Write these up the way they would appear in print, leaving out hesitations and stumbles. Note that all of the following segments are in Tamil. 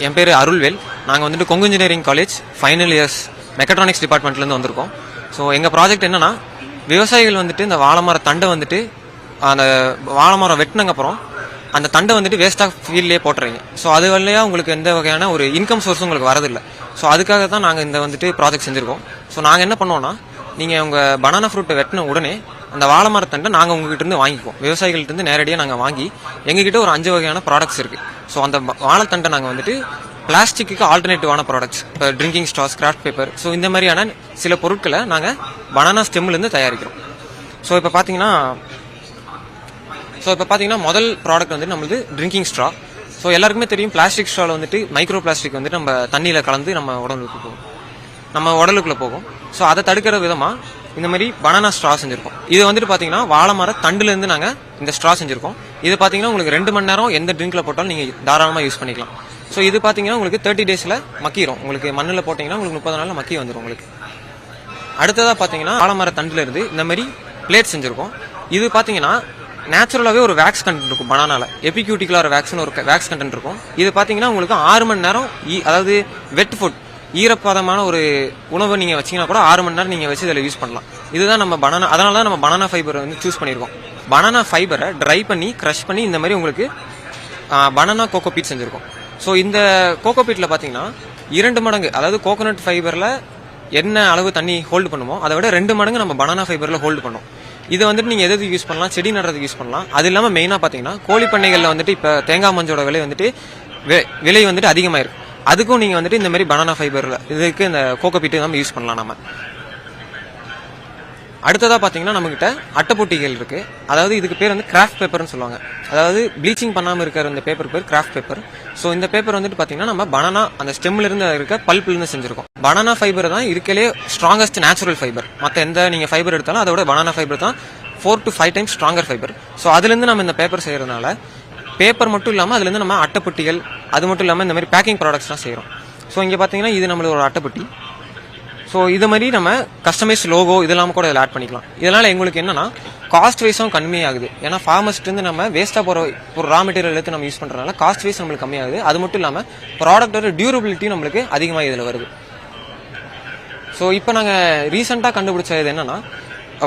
என் பேர் அருள்வேல். நாங்கள் வந்துட்டு Kongu engineering college final years mechatronics டிபார்ட்மெண்ட்லேருந்து வந்திருக்கோம். ஸோ எங்கள் ப்ராஜெக்ட் என்னன்னா, விவசாயிகள் வந்துட்டு இந்த வாழைமர தண்டை வந்துட்டு அந்த வாழைமரம் வெட்டினங்கப்புறம் அந்த தண்டை வந்துட்டு வேஸ்ட்டாக ஃபீல்ட்லேயே போட்டுறீங்க. ஸோ அது வழியாக உங்களுக்கு எந்த வகையான ஒரு இன்கம் சோர்ஸும் உங்களுக்கு வரதில்லை. ஸோ அதுக்காக தான் நாங்கள் இந்த வந்துட்டு ப்ராஜெக்ட் செஞ்சுருக்கோம். ஸோ நாங்கள் என்ன பண்ணுவோம்னா, நீங்கள் உங்கள் பனானா ஃப்ரூட்டை வெட்டின உடனே அந்த வாழை மரத்தண்டை நாங்கள் உங்ககிட்ட வாங்கிக்குவோம். விவசாயிகள்கிட்ட நேரடியாக நாங்கள் வாங்கி எங்ககிட்ட ஒரு 5 வகையான ப்ராடக்ட்ஸ் இருக்குது. ஸோ அந்த வாழைத்தண்டை நாங்கள் வந்துட்டு பிளாஸ்டிக்கு ஆல்டர்னேட்டிவான ப்ராடக்ட்ஸ், இப்போ drinking straws, craft paper, so இந்த மாதிரியான சில பொருட்களை நாங்கள் பனானா ஸ்டெம்லேருந்து தயாரிக்கிறோம். ஸோ இப்போ பார்த்தீங்கன்னா முதல் ப்ராடக்ட் வந்துட்டு நம்மளுக்கு ட்ரிங்கிங் ஸ்ட்ரா. ஸோ எல்லாருக்குமே தெரியும், பிளாஸ்டிக் ஸ்ட்ராவில் வந்துட்டு மைக்ரோ பிளாஸ்டிக் வந்துட்டு நம்ம தண்ணியில் கலந்து நம்ம உடலுக்குள்ளே போகும். ஸோ அதை தடுக்கிற விதமாக இந்த மாதிரி பனானா ஸ்ட்ரா செஞ்சுருக்கோம். இது வந்துட்டு பார்த்தீங்கன்னா வாழை மர தண்டுலேருந்து நாங்கள் இந்த ஸ்ட்ரா செஞ்சுருக்கோம். இது பார்த்தீங்கன்னா உங்களுக்கு 2 மணி நேரம் எந்த ட்ரிங்கில் போட்டாலும் நீங்கள் தாராளமாக யூஸ் பண்ணிக்கலாம். ஸோ இது பார்த்தீங்கன்னா உங்களுக்கு 30 டேஸில் மக்கிடும். உங்களுக்கு மண்ணில் போட்டிங்கன்னா உங்களுக்கு 30 நாளில் மக்கி வந்துடும் உங்களுக்கு. அடுத்ததாக பார்த்தீங்கன்னா வாழை மர தண்டுலேருந்து இந்த மாதிரி பிளேட் செஞ்சுருக்கோம். இது பார்த்தீங்கன்னா நேச்சுரலாகவே ஒரு வேக்ஸ் கண்டென்ட் இருக்கும். பனானால எபிக்யூட்டிகுலர் வேக்ஸ்னு ஒரு வேக்ஸ் கண்டென்ட் இருக்கும். இது பார்த்தீங்கன்னா உங்களுக்கு 6 மணி நேரம் அதாவது வெட் ஃபுட், ஈரப்பதமான ஒரு உணவை நீங்கள் வச்சிங்கன்னா கூட 6 மணி நேரம் நீங்கள் வச்சு இதில் யூஸ் பண்ணலாம். இதுதான் நம்ம பனானா, அதனால தான் நம்ம பனானா ஃபைபரை வந்து சூஸ் பண்ணியிருக்கோம். பனானா ஃபைபரை ட்ரை பண்ணி க்ரஷ் பண்ணி இந்த மாதிரி உங்களுக்கு பனானா கோகோ பீட் செஞ்சுருக்கோம். ஸோ இந்த கோகோ பீட்டில் பார்த்தீங்கன்னா 2 மடங்கு, அதாவது கோகோனட் ஃபைபரில் என்ன அளவு தண்ணி ஹோல்டு பண்ணுமோ அதை விட 2 மடங்கு நம்ம பனானா ஃபைபரில் ஹோல்டு பண்ணோம். இதை வந்துட்டு நீங்கள் எதுக்கு யூஸ் பண்ணலாம், செடி நடுறதுக்கு யூஸ் பண்ணலாம். அது இல்லாமல் மெயினாக பார்த்தீங்கன்னா கோழி பண்ணைகளில் வந்துட்டு இப்போ தேங்காய் மஞ்சோட விலை வந்துட்டு அதிகமாக இருக்குது. அதுக்கும் நீங்கள் வந்துட்டு இந்த மாதிரி பனானா ஃபைபரில் இதுக்கு இந்த கோகோ பீட்டு நம்ம யூஸ் பண்ணலாம். நம்ம அடுத்ததாக பார்த்தீங்கன்னா நம்மகிட்ட அட்டைப்பொட்டிகள் இருக்குது. அதாவது இதுக்கு பேர் வந்து கிராஃப்ட் பேப்பர்னு சொல்லுவாங்க. அதாவது ப்ளீச்சிங் பண்ணாமல் இருக்கிற இந்த பேப்பர் பேர் கிராஃப்ட் பேப்பர். ஸோ இந்த பேப்பர் வந்துட்டு பார்த்தீங்கன்னா நம்ம பனானா அந்த ஸ்டெம்லேருந்து இருக்க பல்ப்லேருந்து செஞ்சுருக்கோம். பனானா ஃபைபர் தான் இருக்கலே ஸ்ட்ராங்கஸ்ட் நேச்சுரல் ஃபைபர். மற்ற எந்த நீங்கள் ஃபைபர் எடுத்தாலும் அதோட பனானா ஃபைபர் தான் 4 to 5 times stronger fibre. So அதுலேருந்து நம்ம இந்த பேப்பர் செய்கிறதுனால பேப்பர் மட்டும் இல்லாமல் அதுலேருந்து நம்ம அட்டைப்பொட்டிகள், அது மட்டும் இல்லாமல் இந்த மாதிரி பேக்கிங் ப்ராடக்ட்ஸ்லாம் செய்கிறோம். ஸோ இங்கே பார்த்தீங்கன்னா இது நம்மளோட ஒரு அட்டைப்பொட்டி. ஸோ இது மாதிரி நம்ம கஸ்டமைஸ் லோகோ இதெல்லாம் கூட இதில் ஆட் பண்ணிக்கலாம். இதனால் எங்களுக்கு என்னன்னா காஸ்ட் வைஸும் கம்மியாகுது. ஏன்னா ஃபார்மஸ்ட்டு நம்ம வேஸ்ட்டாக போகிற ஒரு ரா மெட்டீரியல் எடுத்து நம்ம யூஸ் பண்ணுறதுனால காஸ்ட் வைஸ் நம்மளுக்கு கம்மியாகுது. அது மட்டும் இல்லாமல் ப்ராடக்டோட டியூரபிலிட்டியும் நம்மளுக்கு அதிகமாக இதில் வருது. ஸோ இப்போ நாங்கள் ரீசெண்டாக கண்டுபிடிச்சது என்னன்னா,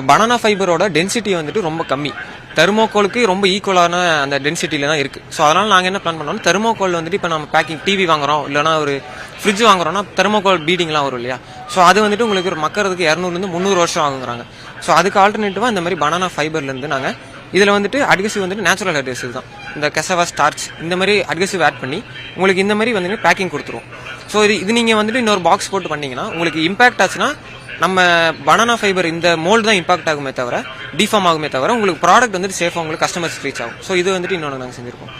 பனானா ஃபைபரோட டென்சிட்டி வந்துட்டு ரொம்ப கம்மி, தெர்மோகோலுக்கு ரொம்ப ஈக்குவலான அந்த டென்சிட்டியில தான் இருக்குது. ஸோ அதனால் நாங்கள் என்ன பிளான் பண்ணோம், தெர்மோகோல் வந்துட்டு இப்போ நம்ம பேக்கிங் டிவி வாங்குறோம், இல்லைனா ஒரு ஃப்ரிட்ஜ் வாங்குறோம்னா தெர்மோகோல் பீடிங்லாம் வரும் இல்லையா. ஸோ அது வந்துட்டு உங்களுக்கு ஒரு மக்கறதுக்கு 200 to 300 வருஷம் ஆகுங்கிறாங்க. ஸோ அதுக்கு ஆல்டர்னேட்டிவாக இந்த மாதிரி பனானா ஃபைபர்லேருந்து நாங்கள் இதில் வந்துட்டு அட்கசிவ் வந்துட்டு நேச்சுரல் அட்கசிவ் தான், இந்த கெசவா ஸ்டார்ச் இந்த மாதிரி அட்கசிவ் ஆட் பண்ணி உங்களுக்கு இந்த மாதிரி வந்துட்டு பேக்கிங் கொடுத்துருவோம். ஸோ இது நீங்கள் வந்துட்டு இன்னொரு பாக்ஸ் போட்டு பண்ணிங்கன்னா உங்களுக்கு இம்பாக்ட் ஆச்சுன்னா நம்ம பனானா ஃபைபர் இந்த மோல்டு தான் இம்பாக்ட் ஆகுமே தவிர டிஃபார்ம் ஆகுமே தவிர உங்களுக்கு ப்ராடக்ட் வந்துட்டு சேஃபாக உங்களுக்கு கஸ்டமர்ஸ் ரீச் ஆகும். ஸோ இது வந்துட்டு இன்னொன்று நாங்கள் செஞ்சுருக்கோம்.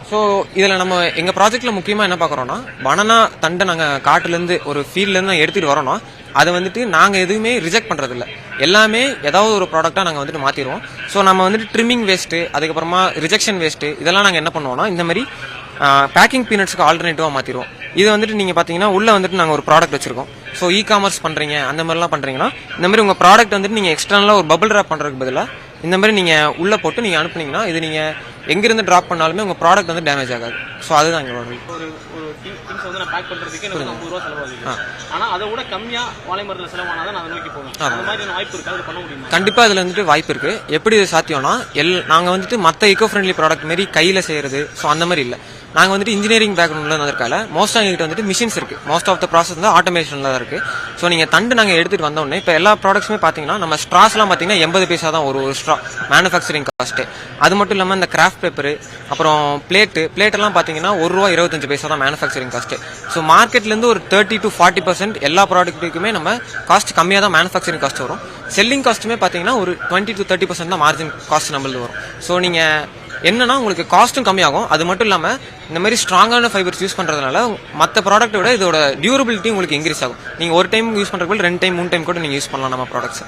ஸோ இதில் நம்ம எங்கள் ப்ராஜெக்டில் முக்கியமாக என்ன பார்க்குறோன்னா, பனானா தண்டை நாங்கள் காட்டுலேருந்து ஒரு ஃபீல்ட்லேருந்து நாங்கள் எடுத்துகிட்டு வரோன்னா அதை வந்துட்டு நாங்கள் எதுவுமே ரிஜெக்ட் பண்ணுறதில்ல. எல்லாமே ஏதாவது ஒரு ப்ராடக்டாக நாங்கள் வந்துட்டு மாற்றிடுவோம். ஸோ நம்ம வந்துட்டு ட்ரிம்மிங் வேஸ்ட்டு, அதுக்கப்புறமா ரிஜெக்ஷன் வேஸ்ட்டு இதெல்லாம் நாங்கள் என்ன பண்ணுவோம்னா இந்த மாதிரி பேக்கிங் பீனட்ஸ்க்கு ஆல்டர்னேட்டிவாக மாற்றிடுவோம். இது வந்துட்டு நீங்கள் பார்த்தீங்கன்னா உள்ளே வந்துட்டு நாங்கள் ஒரு ப்ராடக்ட் வச்சுருக்கோம். ஸோ காமர்ஸ் பண்ணுறீங்க அந்த மாதிரிலாம் பண்ணுறீங்கன்னா இந்த மாதிரி உங்கள் ப்ராடக்ட் வந்துட்டு நீங்கள் எக்ஸ்டர்னலாக ஒரு பபிள் ட்ராப் பண்ணுறதுக்கு பதிலாக இந்த மாதிரி நீங்கள் உள்ளே போட்டு நீங்கள் அனுப்புனீங்கன்னா இது நீங்கள் எங்கேருந்து ட்ராப் பண்ணாலுமே உங்கள் ப்ராடக்ட் வந்து டேமேஜ் ஆகாது. ஸோ அதுதான் எங்களோட திங்ஸ் வந்து நான் பேக் பண்ணுறதுக்கு எனக்கு 50 ரூபா செலவாகுது. ஆனால் அதை விட கம்மியாக வாழை மரத்தில் செலவானால் தான் அதை நோக்கி போகும். அந்த மாதிரி வாய்ப்பு இருக்குது, அது பண்ண முடியும்? கண்டிப்பாக அதில் வந்துட்டு வாய்ப்பு இருக்குது. எப்படி இது சாத்தியம்னா, நாங்கள் வந்துட்டு மற்ற ஈகோ ஃப்ரெண்ட்லி ப்ராடக்ட் மாரி கையில் செய்கிறது ஸோ அந்த மாதிரி இல்லை. நாங்கள் வந்துட்டு இன்ஜினியரிங் பேக்ரவுண்டில் வந்திருக்கால மோஸ்ட்டாக எங்ககிட்ட வந்துட்டு மிஷின்ஸ் இருக்குது. மோஸ்ட் ஆஃப் த ப்ராசஸ் வந்து ஆட்டோமேஷனில் தான் இருக்குது. ஸோ நீங்கள் தண்டு நாங்கள் எடுத்துகிட்டு வந்தோடனே இப்போ எல்லா ப்ராடக்ட்ஸுமே பார்த்தீங்கன்னா நம்ம ஸ்ட்ராஸ்லாம் பார்த்தீங்கன்னா 80 பைசா தான் ஒரு ஸ்ட்ரா மேனுஃபேக்சரிங் காஸ்ட்டு. அது மட்டும் இல்லாமல் இந்த கிராஃப்ட் பேப்பரு அப்புறம் பிளேட்டெல்லாம் பார்த்தீங்கன்னா ₹1.25 தான் மேனுஃபேக்சரிங் காஸ்ட்டு. ஸோ மார்க்கெட்லேருந்து ஒரு 30 to 40% எல்லா ப்ராடக்ட்டுக்குமே நம்ம காஸ்ட் கம்மியாக தான் மேனுஃபேக்சரிங் காஸ்ட் வரும். செல்லிங் காஸ்ட்டுமே பார்த்தீங்கன்னா ஒரு 20 to 30% தான் மார்ஜின் காஸ்ட் நம்மளுக்கு வரும். ஸோ நீங்கள் என்னன்னா உங்களுக்கு காஸ்ட்டும் கம்மியாகும். அது மட்டும் இல்லாமல் இந்த மாதிரி ஸ்ட்ராங்கான ஃபைபர்ஸ் யூஸ் பண்ணுறதுனால மற்ற ப்ராடக்ட்டை விட இதோட டியூரபிலிட்டி உங்களுக்கு இன்க்ரீஸ் ஆகும். நீங்கள் ஒரு டைம் யூஸ் பண்ணுறதுக்கு 2 time 3 time கூட நீங்கள் யூஸ் பண்ணலாம் நம்ம ப்ராடக்ட்ஸ்.